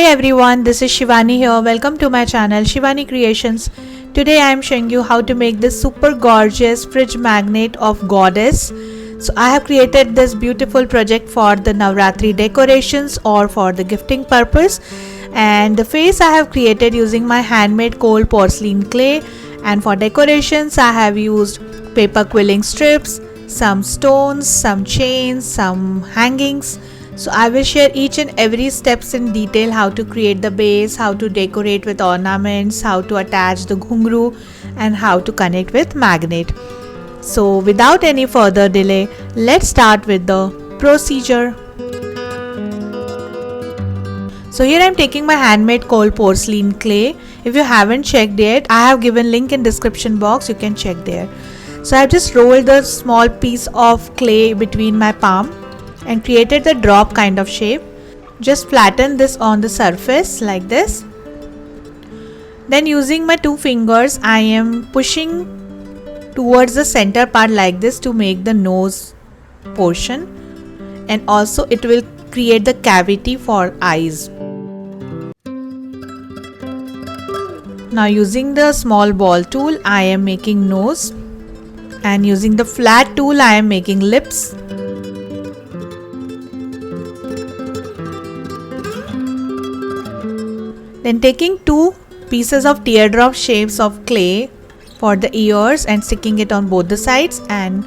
Hi everyone, this is Shivani here. Welcome to my channel Shivani Creations. Today I am showing you how to make this super gorgeous fridge magnet of goddess. So I have created this beautiful project for the Navratri decorations or for the gifting purpose, and the face I have created using my handmade cold porcelain clay, and for decorations I have used paper quilling strips, some stones, some chains, some hangings. So I will share each and every steps in detail, how to create the base, how to decorate with ornaments, how to attach the ghungru, and how to connect with magnet. So without any further delay, let's start with the procedure. So here I am taking my handmade cold porcelain clay. If you haven't checked yet, I have given link in description box, you can check there. So I have just rolled the small piece of clay between my palm and created the drop kind of shape. Just flatten this on the surface like this. Then using my two fingers I am pushing towards the center part like this to make the nose portion, and also it will create the cavity for eyes. Now using the small ball tool I am making nose, and using the flat tool I am making lips. Then taking two pieces of teardrop shapes of clay for the ears and sticking it on both the sides, and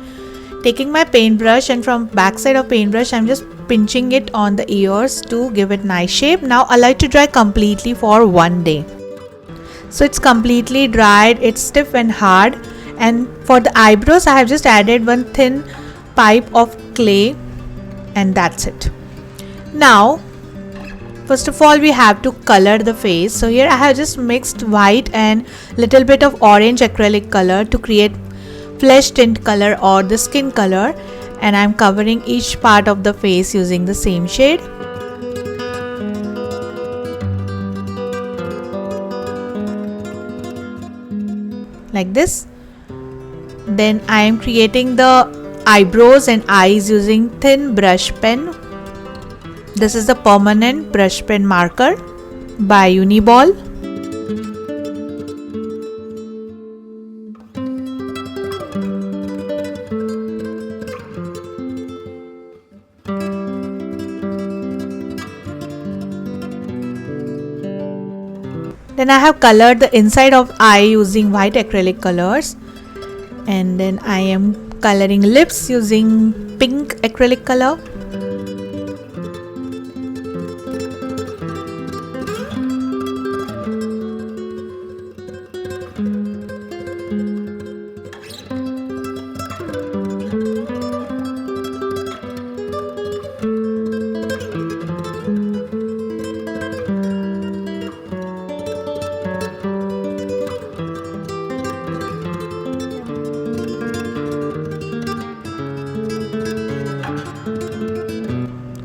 taking my paintbrush, and from back side of paintbrush I'm just pinching it on the ears to give it nice shape. Now allow it to dry completely for one day. So it's completely dried, it's stiff and hard. And for the eyebrows I have just added one thin pipe of clay, and that's it. Now first of all we have to color the face. So here I have just mixed white and little bit of orange acrylic color to create flesh tint color or the skin color, and I am covering each part of the face using the same shade. Like this. Then I am creating the eyebrows and eyes using thin brush pen. This is the permanent brush pen marker by Uniball. Then I have colored the inside of eye using white acrylic colors, and then I am coloring lips using pink acrylic color.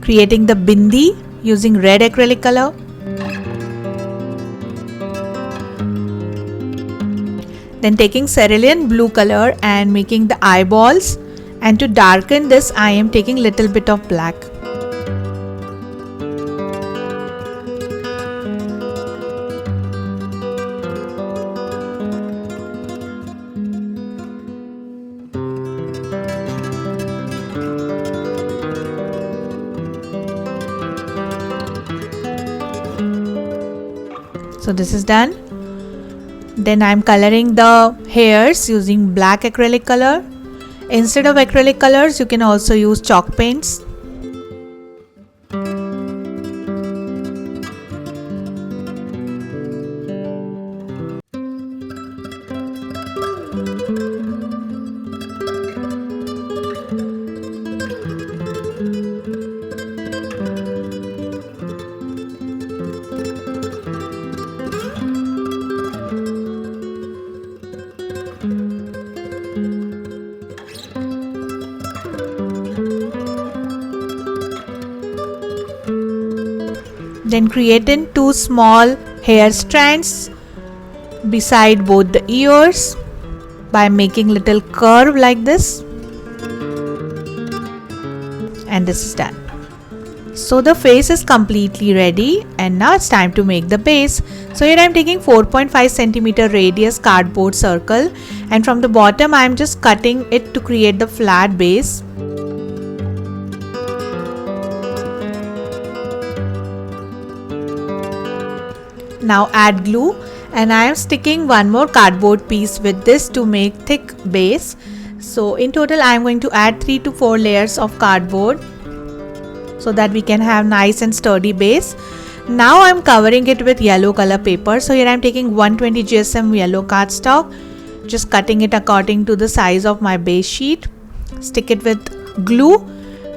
Creating the bindi using red acrylic color. Then taking cerulean blue color and making the eyeballs, and to darken this I am taking little bit of black. So this is done. Then I am coloring the hairs using black acrylic color. Instead of acrylic colors you can also use chalk paints. Then creating two small hair strands beside both the ears by making little curve like this, and this is done. So the face is completely ready, and now it's time to make the base. So here I'm taking 4.5 centimeter radius cardboard circle, and from the bottom I'm just cutting it to create the flat base. Now add glue, and I am sticking one more cardboard piece with this to make thick base. So in total I am going to add 3 to 4 layers of cardboard so that we can have nice and sturdy base. Now I am covering it with yellow color paper. So here I am taking 120 GSM yellow cardstock, just cutting it according to the size of my base sheet. Stick it with glue,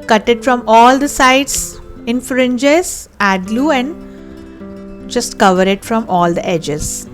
cut it from all the sides in fringes, add glue and just cover it from all the edges.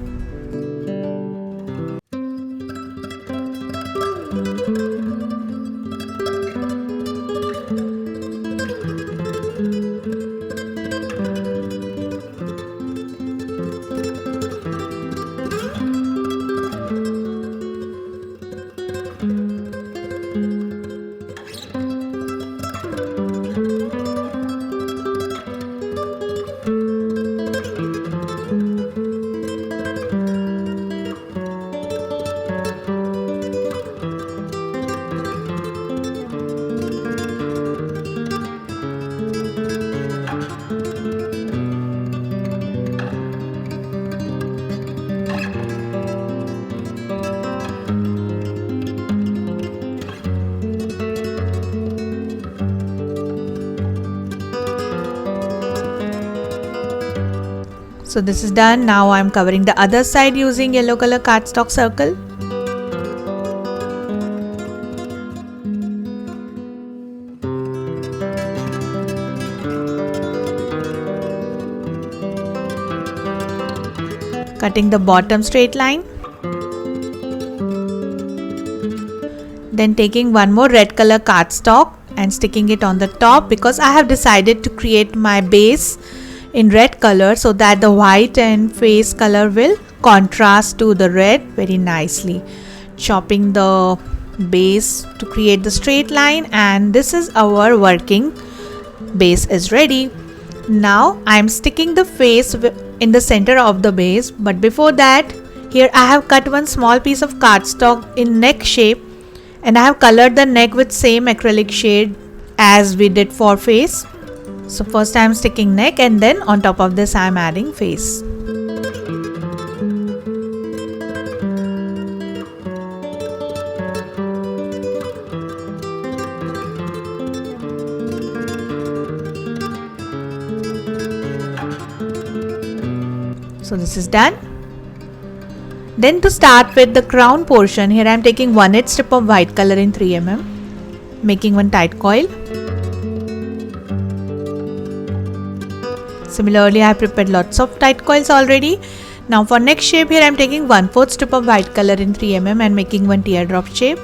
So this is done. Now I am covering the other side using yellow color cardstock circle. Cutting the bottom straight line. Then taking one more red color cardstock and sticking it on the top, because I have decided to create my base in red color so that the white and face color will contrast to the red very nicely. Chopping the base to create the straight line, and this is our working base is ready. Now I am sticking the face in the center of the base, but before that here I have cut one small piece of cardstock in neck shape, and I have colored the neck with same acrylic shade as we did for face. So first I am sticking neck, and then on top of this I am adding face. So this is done. Then to start with the crown portion, here I am taking 1/8 strip of white color in 3 mm, making one tight coil. Similarly, I have prepared lots of tight coils already. Now for next shape, here I am taking 1/4 strip of white color in 3 mm and making one teardrop shape.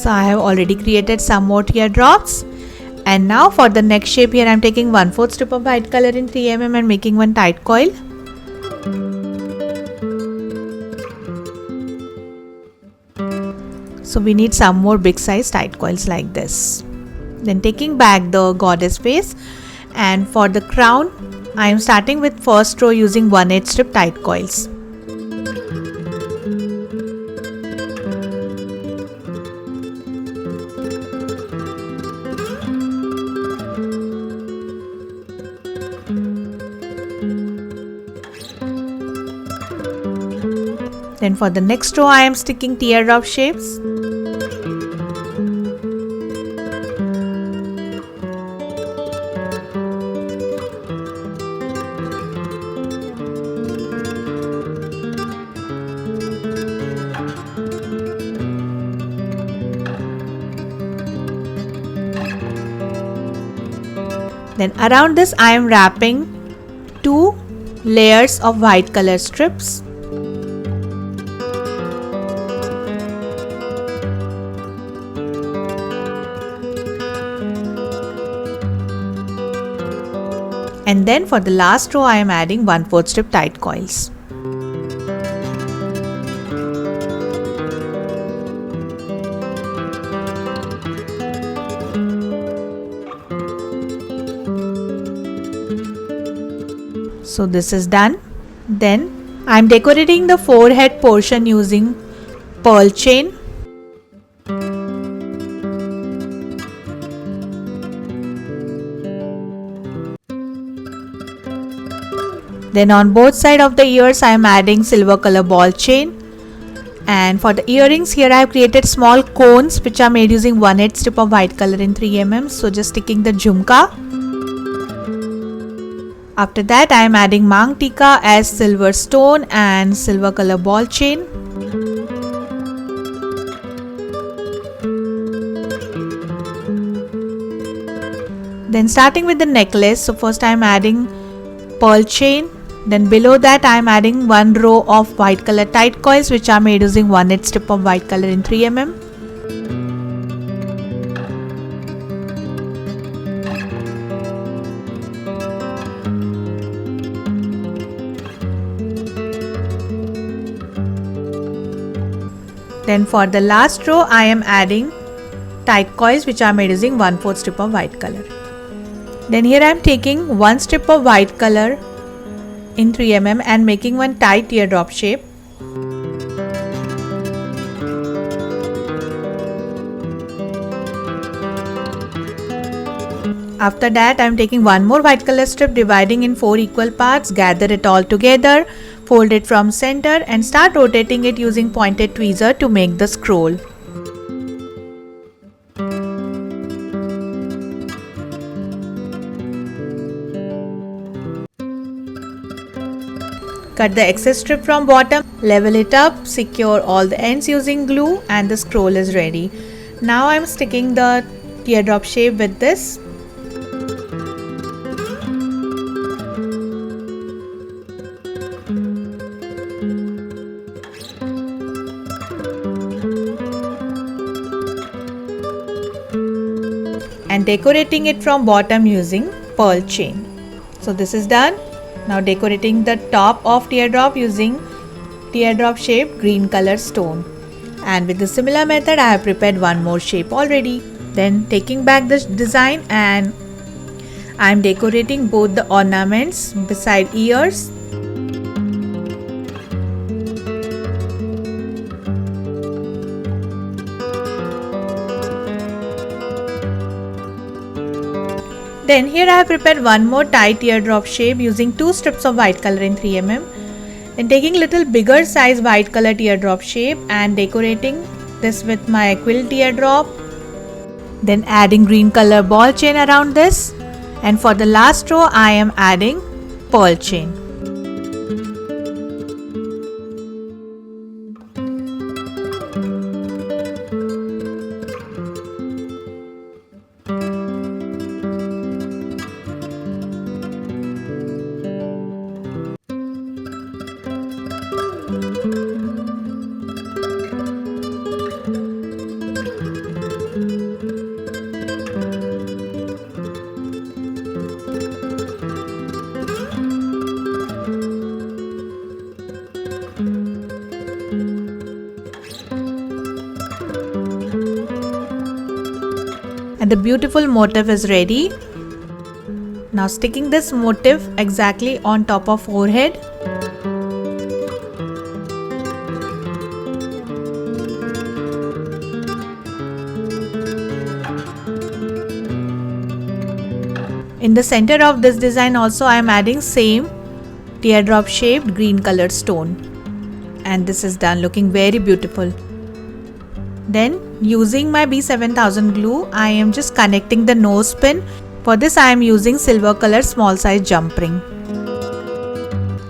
So I have already created some more teardrops. And now for the next shape, here I am taking 1/4 strip of white color in 3 mm and making one tight coil. So we need some more big size tight coils like this. Then taking back the goddess face, and for the crown I am starting with first row using 1/8 strip tight coils. Then for the next row I am sticking teardrop shapes. Then around this I am wrapping 2 layers of white color strips. And then for the last row I am adding 1/4 strip tight coils. So this is done. Then I am decorating the forehead portion using pearl chain. Then on both sides of the ears I am adding silver color ball chain. And for the earrings, here I have created small cones which are made using 1/8 strip of white color in 3 mm. So just sticking the jhumka. After that I am adding mang tika as silver stone and silver color ball chain. Then starting with the necklace, so first I am adding pearl chain. Then below that I am adding one row of white color tight coils which are made using 1/8 strip of white color in 3 mm. Then for the last row I am adding tight coils which are made using 1/4 strip of white color. Then here I am taking one strip of white color in 3 mm and making one tight teardrop shape. After that I am taking one more white color strip, dividing in 4 equal parts, gather it all together, fold it from center and start rotating it using pointed tweezer to make the scroll. Cut the excess strip from bottom, level it up, secure all the ends using glue and the scroll is ready. Now I am sticking the teardrop shape with this. And decorating it from bottom using pearl chain. So this is done. Now decorating the top of teardrop using teardrop shaped green color stone. And with the similar method I have prepared one more shape already. Then taking back the design and I am decorating both the ornaments beside ears. Then here I have prepared one more tight teardrop shape using 2 strips of white color in 3 mm. Then taking little bigger size white color teardrop shape and decorating this with my quill teardrop. Then adding green color ball chain around this. And for the last row I am adding pearl chain. And the beautiful motif is ready. Now sticking this motif exactly on top of forehead. In the center of this design also I am adding same teardrop shaped green colored stone. And this is done, looking very beautiful. Then using my B7000 glue, I am just connecting the nose pin. For this I am using silver color small size jump ring.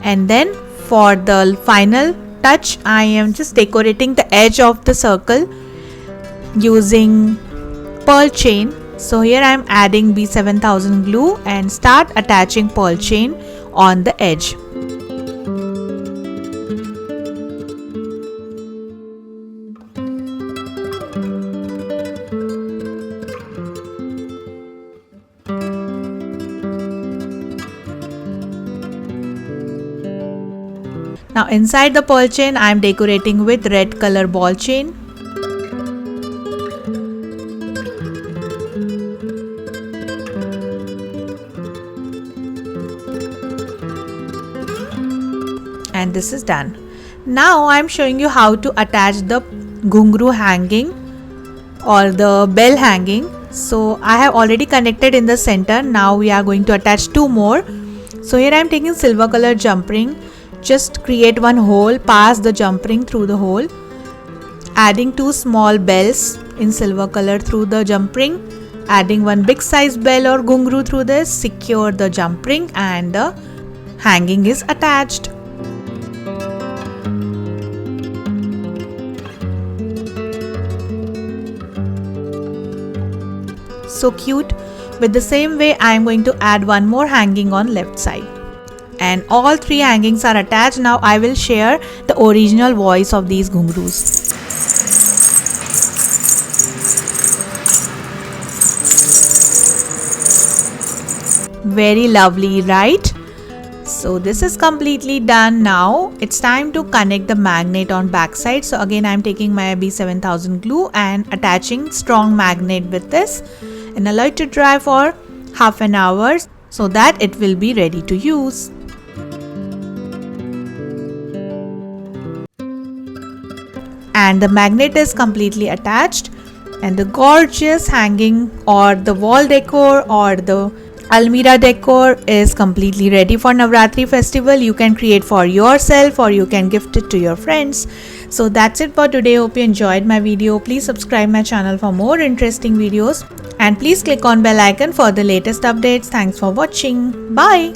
And then for the final touch, I am just decorating the edge of the circle using pearl chain. So here I am adding B7000 glue and start attaching pearl chain on the edge. Now inside the pearl chain I am decorating with red color ball chain. And this is done. Now I am showing you how to attach the ghungru hanging or the bell hanging. So I have already connected in the center. Now we are going to attach two more. So here I am taking silver color jump ring. Just create one hole, pass the jump ring through the hole, adding two small bells in silver color through the jump ring, adding one big size bell or ghungru through this, secure the jump ring and the hanging is attached. So cute. With the same way I am going to add one more hanging on left side. And all three hangings are attached. Now I will share the original voice of these ghungrus. Very lovely, right? So this is completely done. Now it's time to connect the magnet on backside. So again I am taking my B7000 glue and attaching strong magnet with this, and allow it to dry for half an hour so that it will be ready to use. And the magnet is completely attached, and the gorgeous hanging or the wall decor or the Almira decor is completely ready for Navratri festival. You can create for yourself or you can gift it to your friends. So that's it for today. Hope you enjoyed my video. Please subscribe my channel for more interesting videos, and please click on bell icon for the latest updates. Thanks for watching. Bye.